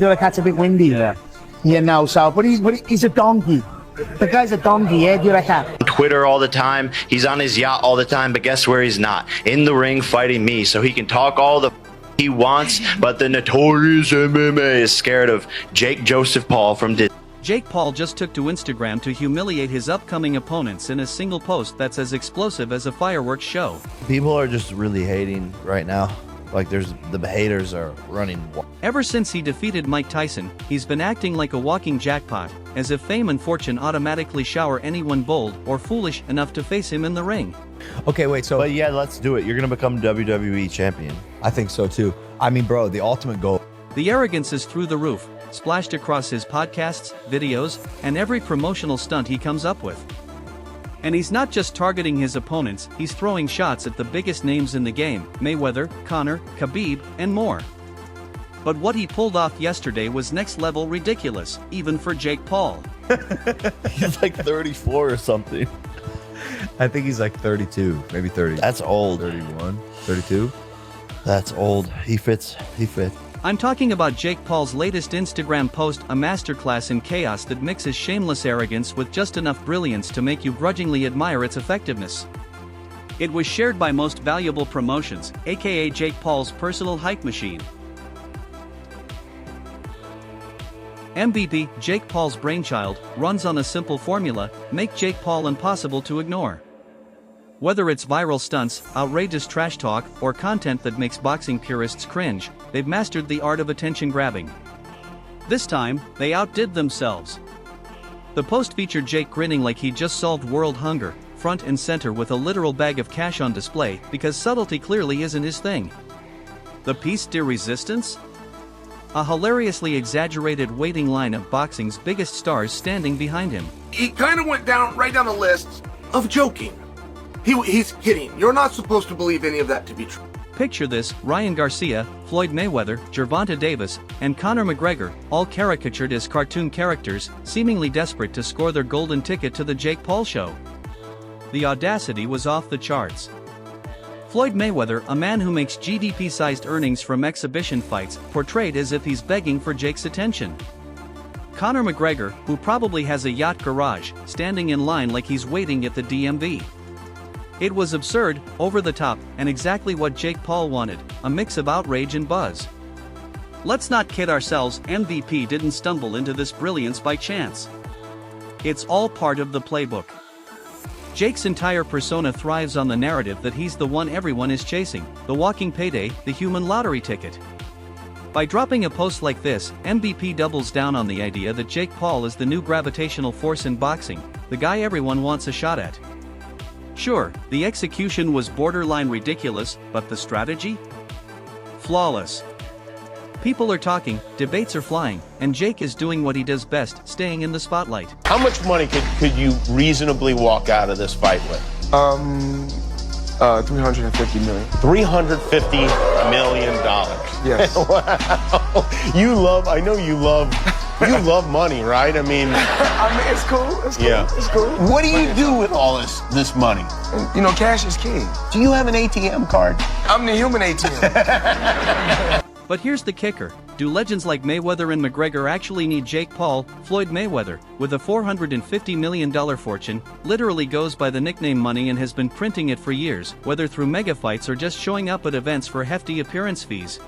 Durat's a bit windy. Yeah. You know, so, but he's a donkey. The guy's a donkey, yeah, Durat. Twitter all the time. He's on his yacht all the time, but guess where he's not? In the ring fighting me, so he can talk all the he wants, but the notorious MMA is scared of Jake Joseph Paul from Disney. Jake Paul just took to Instagram to humiliate his upcoming opponents in a single post that's as explosive as a fireworks show. People are just really hating right now. Like the haters are running. Ever since he defeated Mike Tyson, he's been acting like a walking jackpot, as if fame and fortune automatically shower anyone bold or foolish enough to face him in the ring. Okay, wait, so... But yeah, let's do it. You're going to become WWE champion. I think so too. I mean, bro, the ultimate goal. The arrogance is through the roof, splashed across his podcasts, videos, and every promotional stunt he comes up with. And he's not just targeting his opponents, he's throwing shots at the biggest names in the game: Mayweather, Conor, Khabib, and more. But what he pulled off yesterday was next level ridiculous, even for Jake Paul. He's like 34 or something. I think he's like 32, maybe 30. That's old. 31, 32. That's old. He fits. I'm talking about Jake Paul's latest Instagram post, a masterclass in chaos that mixes shameless arrogance with just enough brilliance to make you grudgingly admire its effectiveness. It was shared by Most Valuable Promotions, aka Jake Paul's personal hype machine. MVP, Jake Paul's brainchild, runs on a simple formula: make Jake Paul impossible to ignore. Whether it's viral stunts, outrageous trash talk, or content that makes boxing purists cringe, they've mastered the art of attention grabbing. This time, they outdid themselves. The post featured Jake grinning like he just solved world hunger, front and center with a literal bag of cash on display, because subtlety clearly isn't his thing. The piece de resistance? A hilariously exaggerated waiting line of boxing's biggest stars standing behind him. He kind of went right down the list of joking. He's kidding. You're not supposed to believe any of that to be true. Picture this: Ryan Garcia, Floyd Mayweather, Gervonta Davis, and Conor McGregor, all caricatured as cartoon characters, seemingly desperate to score their golden ticket to the Jake Paul show. The audacity was off the charts. Floyd Mayweather, a man who makes GDP-sized earnings from exhibition fights, portrayed as if he's begging for Jake's attention. Conor McGregor, who probably has a yacht garage, standing in line like he's waiting at the DMV. It was absurd, over the top, and exactly what Jake Paul wanted: a mix of outrage and buzz. Let's not kid ourselves, MVP didn't stumble into this brilliance by chance. It's all part of the playbook. Jake's entire persona thrives on the narrative that he's the one everyone is chasing, the walking payday, the human lottery ticket. By dropping a post like this, MVP doubles down on the idea that Jake Paul is the new gravitational force in boxing, the guy everyone wants a shot at. Sure, the execution was borderline ridiculous, but the strategy? Flawless. People are talking, debates are flying, and Jake is doing what he does best: staying in the spotlight. How much money could you reasonably walk out of this fight with? 350 million. $350 million. Yes. Wow. I know you love money, right? I mean, it's cool. It's cool. Yeah. It's cool. What do you do with all this money? You know, cash is king. Do you have an ATM card? I'm the human ATM. But here's the kicker: do legends like Mayweather and McGregor actually need Jake Paul? Floyd Mayweather, with a $450 million fortune, literally goes by the nickname Money and has been printing it for years, whether through mega fights or just showing up at events for hefty appearance fees.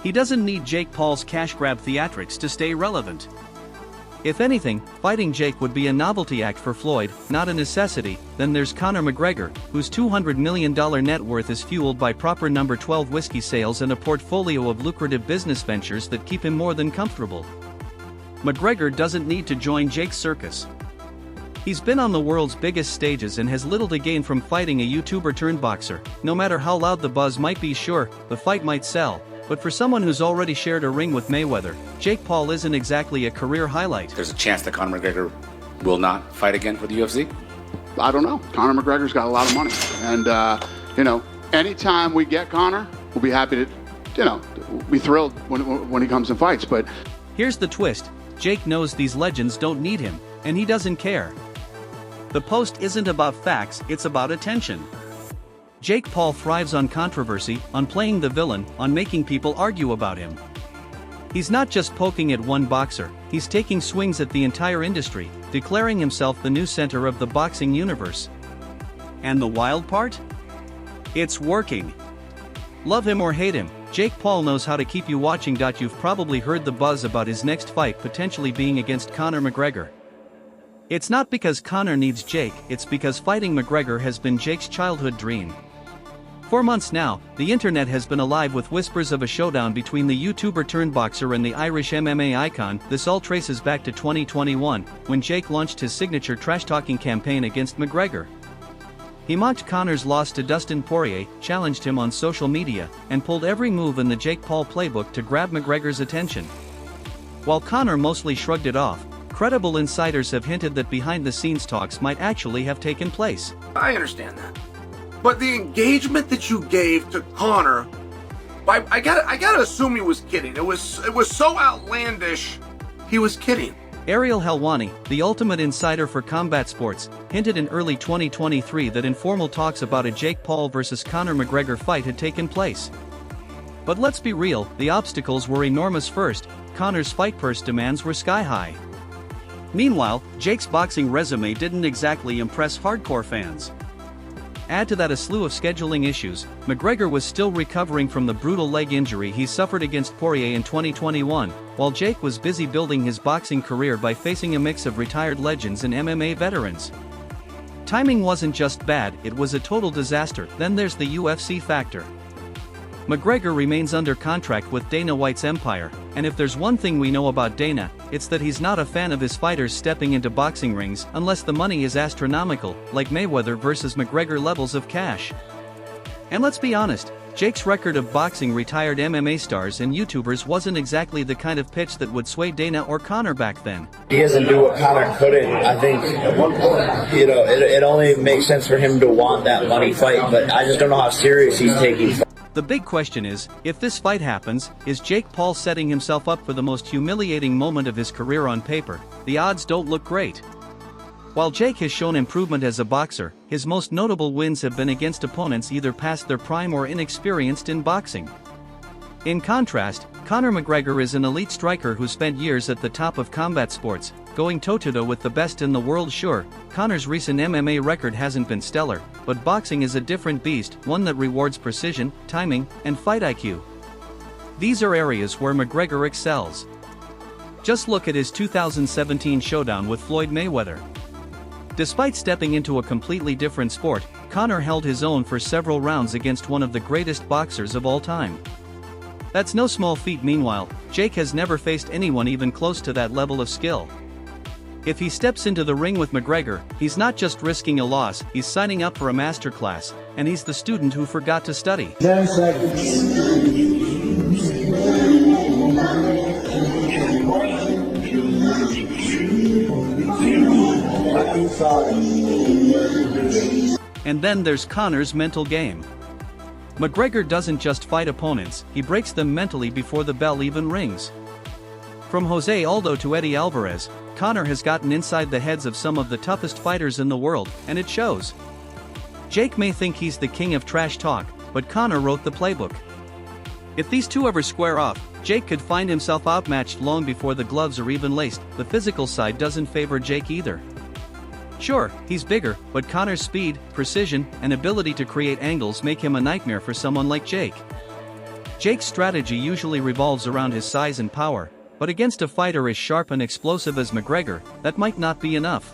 He doesn't need Jake Paul's cash grab theatrics to stay relevant. If anything, fighting Jake would be a novelty act for Floyd, not a necessity. Then there's Conor McGregor, whose $200 million net worth is fueled by proper number 12 whiskey sales and a portfolio of lucrative business ventures that keep him more than comfortable. McGregor doesn't need to join Jake's circus. He's been on the world's biggest stages and has little to gain from fighting a YouTuber turned boxer. No matter how loud the buzz might be, sure, the fight might sell. But for someone who's already shared a ring with Mayweather, Jake Paul isn't exactly a career highlight. There's a chance that Conor McGregor will not fight again for the UFC? I don't know. Conor McGregor's got a lot of money. And, anytime we get Conor, we'll be happy to, be thrilled when he comes and fights. But here's the twist: Jake knows these legends don't need him, and he doesn't care. The post isn't about facts, it's about attention. Jake Paul thrives on controversy, on playing the villain, on making people argue about him. He's not just poking at one boxer, he's taking swings at the entire industry, declaring himself the new center of the boxing universe. And the wild part? It's working. Love him or hate him, Jake Paul knows how to keep you watching. You've probably heard the buzz about his next fight potentially being against Conor McGregor. It's not because Conor needs Jake, it's because fighting McGregor has been Jake's childhood dream. For months now, the internet has been alive with whispers of a showdown between the YouTuber turned boxer and the Irish MMA icon. This all traces back to 2021, when Jake launched his signature trash-talking campaign against McGregor. He mocked Conor's loss to Dustin Poirier, challenged him on social media, and pulled every move in the Jake Paul playbook to grab McGregor's attention. While Conor mostly shrugged it off, credible insiders have hinted that behind-the-scenes talks might actually have taken place. I understand that. But the engagement that you gave to Conor, I gotta assume he was kidding. It was so outlandish, he was kidding. Ariel Helwani, the ultimate insider for combat sports, hinted in early 2023 that informal talks about a Jake Paul vs. Conor McGregor fight had taken place. But let's be real, the obstacles were enormous. First, Conor's fight purse demands were sky-high. Meanwhile, Jake's boxing resume didn't exactly impress hardcore fans. Add to that a slew of scheduling issues. McGregor was still recovering from the brutal leg injury he suffered against Poirier in 2021, while Jake was busy building his boxing career by facing a mix of retired legends and MMA veterans. Timing wasn't just bad, it was a total disaster. Then there's the UFC factor. McGregor remains under contract with Dana White's Empire, and if there's one thing we know about Dana, it's that he's not a fan of his fighters stepping into boxing rings unless the money is astronomical, like Mayweather vs. McGregor levels of cash. And let's be honest, Jake's record of boxing retired MMA stars and YouTubers wasn't exactly the kind of pitch that would sway Dana or Conor back then. He doesn't do what Conor couldn't. I think, it only makes sense for him to want that money fight, but I just don't know how serious he's taking. The big question is, if this fight happens, is Jake Paul setting himself up for the most humiliating moment of his career on paper? The odds don't look great. While Jake has shown improvement as a boxer, his most notable wins have been against opponents either past their prime or inexperienced in boxing. In contrast, Conor McGregor is an elite striker who spent years at the top of combat sports, going toe-to-toe with the best in the world. Sure, Conor's recent MMA record hasn't been stellar, but boxing is a different beast, one that rewards precision, timing, and fight IQ. These are areas where McGregor excels. Just look at his 2017 showdown with Floyd Mayweather. Despite stepping into a completely different sport, Conor held his own for several rounds against one of the greatest boxers of all time. That's no small feat. Meanwhile, Jake has never faced anyone even close to that level of skill. If he steps into the ring with McGregor, he's not just risking a loss, he's signing up for a masterclass, and he's the student who forgot to study. 10 seconds. And then there's Conor's mental game. McGregor doesn't just fight opponents, he breaks them mentally before the bell even rings. From Jose Aldo to Eddie Alvarez, Conor has gotten inside the heads of some of the toughest fighters in the world, and it shows. Jake may think he's the king of trash talk, but Conor wrote the playbook. If these two ever square off, Jake could find himself outmatched long before the gloves are even laced. The physical side doesn't favor Jake either. Sure, he's bigger, but Conor's speed, precision, and ability to create angles make him a nightmare for someone like Jake. Jake's strategy usually revolves around his size and power, but against a fighter as sharp and explosive as McGregor, that might not be enough.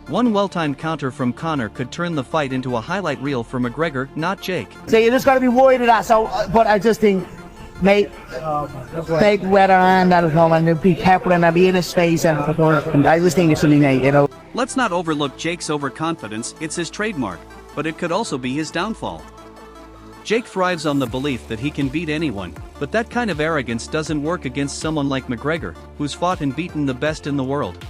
One well-timed counter from Conor could turn the fight into a highlight reel for McGregor, not Jake. So you just got to be worried of that. So, but I just think, mate, take weather and that at home and be careful and be in his face and I just think it's something, mate, Let's not overlook Jake's overconfidence. It's his trademark, but it could also be his downfall. Jake thrives on the belief that he can beat anyone, but that kind of arrogance doesn't work against someone like McGregor, who's fought and beaten the best in the world.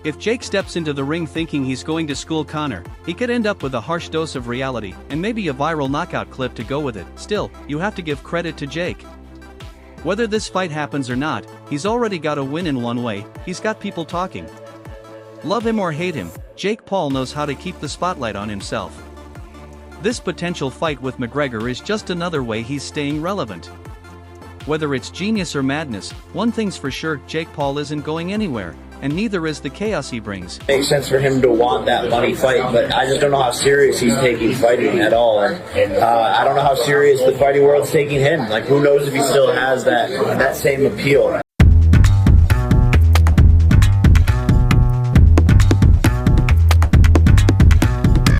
If Jake steps into the ring thinking he's going to school Conor, he could end up with a harsh dose of reality, and maybe a viral knockout clip to go with it. Still, you have to give credit to Jake. Whether this fight happens or not, he's already got a win in one way, he's got people talking. Love him or hate him, Jake Paul knows how to keep the spotlight on himself. This potential fight with McGregor is just another way he's staying relevant. Whether it's genius or madness, one thing's for sure, Jake Paul isn't going anywhere, and neither is the chaos he brings. Makes sense for him to want that money fight, but I just don't know how serious he's taking fighting at all. And I don't know how serious the fighting world's taking him. Like, who knows if he still has that same appeal.